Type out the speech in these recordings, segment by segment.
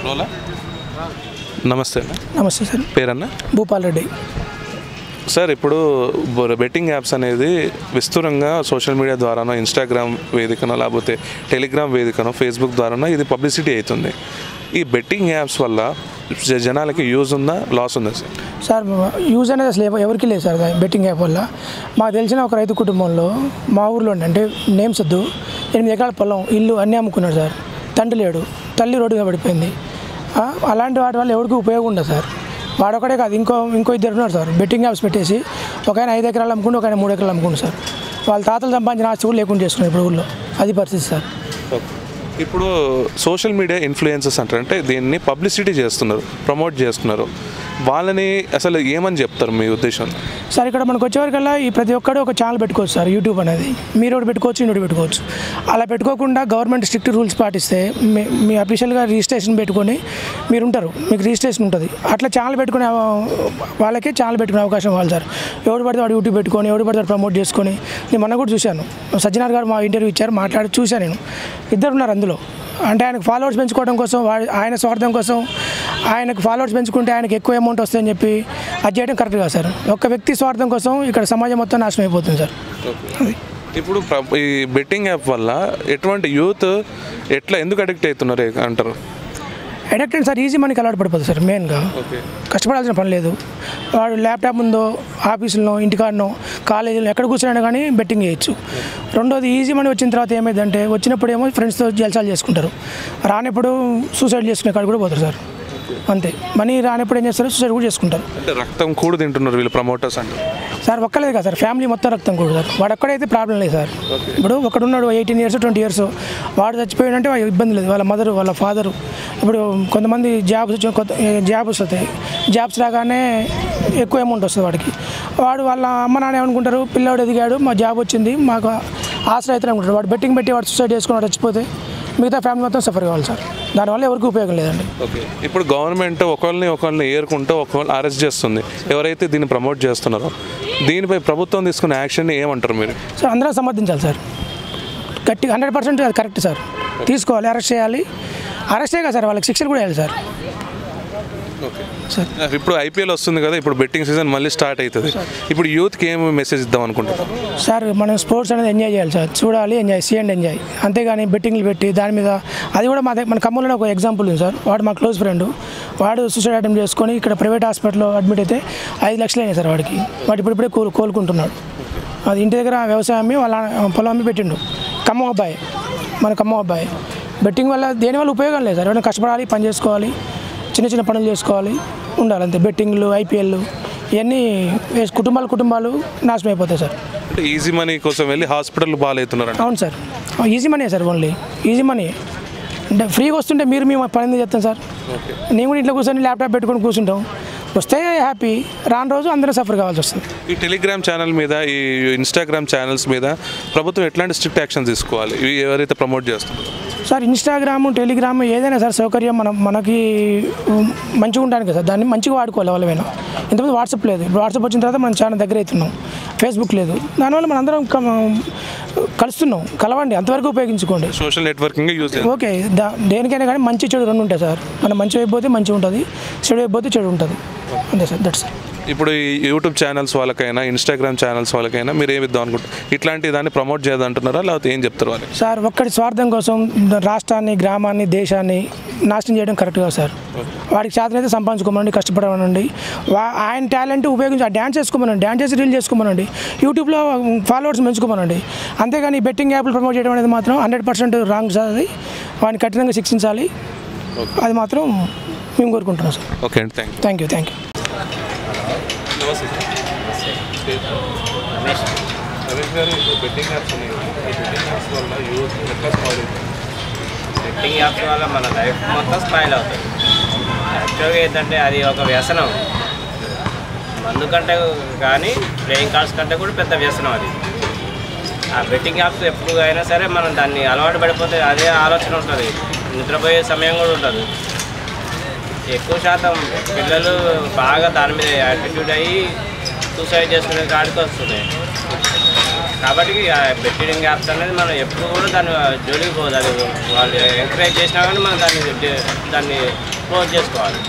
రోలా నమస్తే నమస్తే sir. పేరన్నా Bhupal Reddy sir. ఇప్పుడు బెట్టింగ్ యాప్స్ అనేది విస్తృతంగా సోషల్ మీడియా ద్వారానో, ఇన్స్టాగ్రామ్ వేదికనో, లేకపోతే టెలిగ్రామ్ వేదికనో, ఫేస్బుక్ ద్వారానో ఇది పబ్లిసిటీ అవుతుంది. ఈ బెట్టింగ్ యాప్స్ వల్ల జనాలకి యూజ్ ఉందా, లాస్ ఉందా సార్? సార్ యూజ్ అనేది అసలు ఎవరికి లేదు సార్ బెట్టింగ్ యాప్ వల్ల. మాకు తెలిసిన ఒక రైతు కుటుంబంలో మా ఊర్లో అంటే నేమ్స్ వద్దు 8 ఎకరాల పొలం, ఇల్లు అన్నీ అమ్ముకున్నాడు సార్. తండ్రి లేడు, తల్లి రోడ్డుగా పడిపోయింది. అలాంటి వాటి వల్ల ఎవరికి ఉపయోగం ఉండదు సార్. వాడొక్కడే కాదు, ఇంకో ఇద్దరు ఉన్నారు సార్. బెట్టింగ్ యాప్స్ పెట్టేసి ఒక ఆయన 5 ఎకరాలు అమ్ముకుంటూ, ఒక ఆయన 3 ఎకరాలు అమ్ముకుంటు సార్. వాళ్ళ తాతలు సంపాదించిన ఆస్తి కూడా లేకుండా చేస్తున్నారు ఇప్పుడు ఊళ్ళో. అది పరిస్థితి సార్. ఇప్పుడు సోషల్ మీడియా ఇన్ఫ్లుయెన్సర్స్ అంటే దీన్ని పబ్లిసిటీ చేస్తున్నారు, ప్రమోట్ చేస్తున్నారు. వాళ్ళని అసలు ఏమని చెప్తారు మీ ఉద్దేశం? సార్ ఇక్కడ మనకు వచ్చేవరకల్లా ఈ ప్రతి ఒక్కడు ఒక ఛానల్ పెట్టుకోవచ్చు సార్. యూట్యూబ్ అనేది మీరు ఒకటి పెట్టుకోవచ్చు, ఇంకోటి పెట్టుకోవచ్చు. అలా పెట్టుకోకుండా గవర్నమెంట్ స్ట్రిక్ట్ రూల్స్ పాటిస్తే మీ అఫీషియల్గా రిజిస్ట్రేషన్ పెట్టుకొని మీరు ఉంటారు, మీకు రిజిస్ట్రేషన్ ఉంటుంది. అట్లా ఛానల్ పెట్టుకునే వాళ్ళకే ఛానల్ పెట్టుకునే అవకాశం ఇవ్వాలి సార్. ఎవడు పడితే వాడు యూట్యూబ్ పెట్టుకొని, ఎవడు పడితే ప్రమోట్ చేసుకొని. నేను మొన్న కూడా చూశాను, సజ్జనార్ గారు మా ఇంటర్వ్యూ ఇచ్చారు, మాట్లాడి చూశాను. నేను ఇద్దరు ఉన్నారు అందులో. అంటే ఆయనకు ఫాలోవర్స్ పెంచుకోవడం కోసం, ఆయన స్వార్థం కోసం, ఆయనకు ఫాలోవర్స్ పెంచుకుంటే ఆయనకు ఎక్కువ అమౌంట్ వస్తుందని చెప్పి అది చేయడం కరెక్ట్ కాదు సార్. ఒక్క వ్యక్తి స్వార్థం కోసం ఇక్కడ సమాజం మొత్తం నాశనం అయిపోతుంది సార్. ఇప్పుడు ఈ బెట్టింగ్ యాప్ వల్ల ఎటువంటి యూత్ ఎందుకు అడిక్ట్ అవుతున్నారు అంటారు? అడిక్ట్ సార్, ఈజీ మనకి అలవాటు పడిపోతుంది సార్. మెయిన్గా కష్టపడాల్సిన పని లేదు. వాడు ల్యాప్టాప్ ఉందో, ఆఫీసులో, ఇంటికాడనో, కాలేజీలో ఎక్కడ కూర్చున్నా కానీ బెట్టింగ్ చేయొచ్చు. రెండోది ఈజీ మనీ వచ్చిన తర్వాత ఏమైందంటే, వచ్చినప్పుడు ఏమో ఫ్రెండ్స్తో జల్సాలు చేసుకుంటారు, రానప్పుడు సూసైడ్ చేసుకునే కాడ కూడా పోతారు సార్. అంతే. మనీ రానప్పుడు ఏం చేస్తారు, సూసైడ్ కూడా చేసుకుంటారు. అంటే రక్తం కూడా తింటున్నారు వీళ్ళు ప్రమోటర్స్ అంటే సార్. ఒక్కలేదు కదా సార్, ఫ్యామిలీ మొత్తం రక్తం కూడా సార్. వాడు ఒక్కడైతే ప్రాబ్లం లేదు సార్. ఇప్పుడు ఒకడున్నాడు 18 years 20 years, వాడు చచ్చిపోయాడంటే వాళ్ళ ఇబ్బంది లేదు. వాళ్ళ మదరు, వాళ్ళ ఫాదరు. ఇప్పుడు కొంతమంది జాబ్స్ వస్తాయి, జాబ్స్ రాగానే ఎక్కువ అమౌంట్ వస్తుంది వాడికి. వాళ్ళ అమ్మ నాన్న ఏమనుకుంటారు, పిల్లాడు ఎదిగాడు, మా జాబ్ వచ్చింది, మాకు ఆశ్రయ అవుతుంది అనుకుంటారు. వాడు బెట్టింగ్ పెట్టి వాడు సూసైడ్ చేసుకుని చచ్చిపోతే మిగతా ఫ్యామిలీ మొత్తం సఫర్ కావాలి సార్. దానివల్ల ఎవరికి ఉపయోగం లేదండి. ఓకే. ఇప్పుడు గవర్నమెంట్ ఒకరిని ఏరుకుంటూ ఒకరిని అరెస్ట్ చేస్తుంది, ఎవరైతే దీన్ని ప్రమోట్ చేస్తున్నారో. దీనిపై ప్రభుత్వం తీసుకునే యాక్షన్ ఏమంటారు మీరు? సార్ అందరూ సమర్థించాలి సార్. గట్టి 100% అది కరెక్ట్ సార్. తీసుకోవాలి, అరెస్ట్ చేయాలి. అరెస్టే కదా సార్, వాళ్ళకి శిక్షలు కూడా వేయాలి సార్. Okay sir. ఇప్పుడు ఐపీఎల్ వస్తుంది కదా, ఇప్పుడు బెట్టింగ్ సీజన్ మళ్ళీ స్టార్ట్ అవుతుంది. ఇప్పుడు యూత్కి ఏమి మెసేజ్ ఇద్దాం అనుకుంటున్నారు సార్? మనం స్పోర్ట్స్ అనేది ఎంజాయ్ చేయాలి సార్. చూడాలి, సీ అండ్ ఎంజాయ్. అంతేగాని బెట్టింగ్లు పెట్టి దాని మీద అది కూడా మన ఖమ్మంలో ఒక ఎగ్జాంపుల్ ఉంది సార్. వాడు మా క్లోజ్ ఫ్రెండ్, వాడు సూసైడ్ అటెంప్ట్ చేసుకొని ఇక్కడ ప్రైవేట్ హాస్పిటల్లో అడ్మిట్ అయితే 5 లక్షలు అయినాయి సార్ వాడికి. వాడు ఇప్పుడిప్పుడే కోలుకుంటున్నాడు. అది ఇంటి దగ్గర వ్యవసాయం వాళ్ళ పొలం అమ్మి పెట్టిండు. ఖమ్మం అబ్బాయి, మన ఖమ్మం అబ్బాయి. బెట్టింగ్ వల్ల దేనివల్ల ఉపయోగం లేదు సార్. ఎవరైనా కష్టపడాలి, పని చేసుకోవాలి, చిన్న పనులు చేసుకోవాలి, ఉండాలి అంతే. బెట్టింగ్లు, ఐపీఎల్ ఇవన్నీ కుటుంబాలు నాశనం అయిపోతాయి సార్. అంటే ఈజీ మనీ కోసం వెళ్ళి హాస్పిటల్ బాగాలవుతున్నారు. అవును sir, easy money sir. Only easy money. అంటే ఫ్రీగా వస్తుంటే మేము పని చేస్తాం సార్. నేను కూడా ఇంట్లో కూర్చొని ల్యాప్టాప్ పెట్టుకొని కూర్చుంటాం. వస్తే హ్యాపీ, రాని రోజు అందరూ సఫర్ కావాల్సి వస్తుంది. ఈ టెలిగ్రామ్ ఛానల్ మీద, ఈ ఇన్స్టాగ్రామ్ ఛానల్స్ మీద ప్రభుత్వం ఎట్లాంటి స్ట్రిక్ట్ యాక్షన్ తీసుకోవాలి ఇవి ఎవరైతే ప్రమోట్ చేస్తున్నారో? సార్ ఇన్స్టాగ్రామ్, టెలిగ్రామ్ ఏదైనా సార్ సౌకర్యం మనకి మంచిగా ఉండడానికి సార్. దాన్ని మంచిగా వాడుకోవాలి వాళ్ళమైనా. ఇంతకుముందు వాట్సాప్ లేదు, ఇప్పుడు వాట్సాప్ వచ్చిన తర్వాత మనం చాలా దగ్గర అవుతున్నాం. ఫేస్బుక్ లేదు, దానివల్ల మనం అందరం కలుస్తున్నాం. కలవండి, అంతవరకు ఉపయోగించుకోండి. Social networking use okay. దేనికైనా కానీ మంచి చెడు రెండు ఉంటాయి సార్. మనం మంచి అయిపోతే మంచిగా ఉంటుంది, చెడు అయిపోతే చెడు ఉంటుంది. అంతే సార్, దట్స్ సార్. ఇప్పుడు ఈ యూట్యూబ్ ఛానల్స్ వాళ్ళకైనా, ఇన్స్టాగ్రామ్ ఛానల్స్ వాళ్ళకైనా మీరు ఏమి ఇద్దాం అనుకుంటారు? ఇట్లాంటి దాన్ని ప్రమోట్ చేయాలంటున్నారా, లేకపోతే ఏం చెప్తారు వాళ్ళు? సార్ ఒక్కడి స్వార్థం కోసం రాష్ట్రాన్ని, గ్రామాన్ని, దేశాన్ని నాశనం చేయడం కరెక్ట్ కాదు సార్. వాడికి చేతనైతే సంపాదించుకోమనండి, కష్టపడమనండి. ఆయన టాలెంట్ ఉపయోగించి డ్యాన్స్ చేసుకోమనండి, డ్యాన్స్ చేసి రీల్ చేసుకోమనండి, యూట్యూబ్లో ఫాలోవర్స్ పెంచుకోమనండి. అంతేగాని బెట్టింగ్ యాప్లు ప్రమోట్ చేయడం అనేది మాత్రం 100% రాంగ్ సార్. అది వాడిని కఠినంగా శిక్షించాలి. అది మాత్రం మేము కోరుకుంటున్నాం సార్. ఓకే అండి, థ్యాంక్ యూ. బెట్టింగ్ యాప్స్ వల్ల మన లైఫ్ మొత్తం స్పాయిల్ అవుతుంది. యాక్చువల్గా ఏంటంటే అది ఒక వ్యసనం. మందు కంటే కానీ ప్లేయింగ్ కార్డ్స్ కంటే కూడా పెద్ద వ్యసనం అది. ఆ బెట్టింగ్ యాప్స్ ఎప్పుడు అయినా సరే మనం దాన్ని అలవాటు పడిపోతే అదే ఆలోచన ఉంటుంది, నిద్రపోయే సమయం కూడా ఉంటుంది. ఎక్కువ శాతం పిల్లలు బాగా దాని మీద యాటిట్యూడ్ అయ్యి సూసైడ్ చేసుకునే కాడికి వస్తున్నాయి. కాబట్టి బెట్టింగ్ యాప్స్ అనేది మనం ఎప్పుడు కూడా దాన్ని జోలికి పోదు. అది వాళ్ళు ఎంకరేజ్ చేసినా కానీ మనం దాన్ని క్లోజ్ చేసుకోవాలి.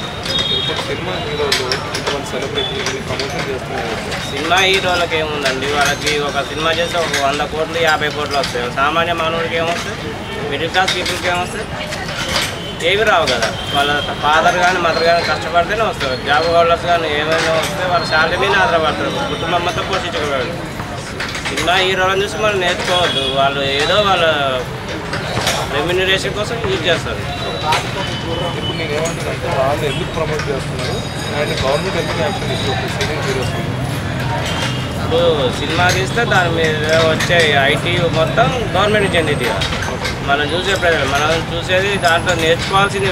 సినిమా హీరోలకు ఏముందండి, వాళ్ళకి ఒక సినిమా చేస్తే ఒక 100 కోట్లు 50 కోట్లు వస్తాయి. సామాన్య మానవుడికి ఏమొస్తాయి, మిడిల్ క్లాస్ పీపుల్కి ఏమొస్తాయి, ఏవి రావు కదా. వాళ్ళ ఫాదర్ కానీ మదర్ కానీ కష్టపడితేనే వస్తారు. జాబ్ హోల్డర్స్ కానీ ఏమైనా వస్తే వాళ్ళ శాలరీ మీద ఆధారపడతారు, కుటుంబం మొత్తం పోషించగలరు. సినిమా హీరోలను చూసి మనం నేర్చుకోవద్దు. వాళ్ళు ఏదో వాళ్ళ రెమ్యూనరేషన్ కోసం యూజ్ చేస్తారు. ఇప్పుడు నేను ఏమంటానంటే వాళ్ళు ఎందుకు ప్రమోట్ చేస్తున్నారు అండ్ గవర్నమెంట్ ఎందుకు యాక్షన్ తీసుకుంటుంది? ఇప్పుడు సినిమా తీస్తే దాని మీద వచ్చే ఐటీ మొత్తం గవర్నమెంట్ చెందింది. మనం చూసే ప్రజలు మనం చూసేది దాంట్లో నేర్చుకోవాల్సింది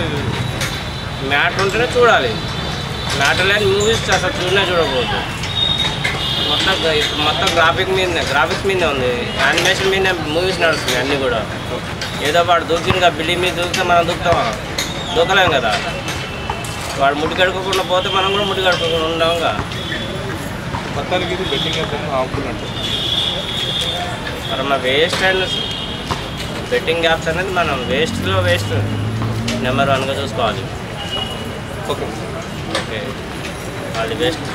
మ్యాటర్ ఉంటేనే చూడాలి. మ్యాటర్ లేని మూవీస్ అసలు చూడకూడదు. మొత్తం గ్రాఫిక్స్ మీదే ఉంది, యానిమేషన్ మీద మూవీస్ నడుస్తుంది అన్నీ కూడా. ఏదో వాడు దూకిందిగా బిల్డింగ్ మీద దూకితే మనం దూకలేం కదా. వాడు ముడి కడుకోకుండా పోతే మనం కూడా ముడి కడుకోకుండా ఉండవుగా. మొత్తానికి ఇది బెట్టింగ్ ఆపుకున్నట్టు మరి వేస్ట్ అండ్ బెట్టింగ్ యాప్స్ అనేది మనం వేస్ట్లో వేస్ట్ నెంబర్ 1గా చూసుకోవాలి. ఓకే ఓకే, అది బెస్ట్.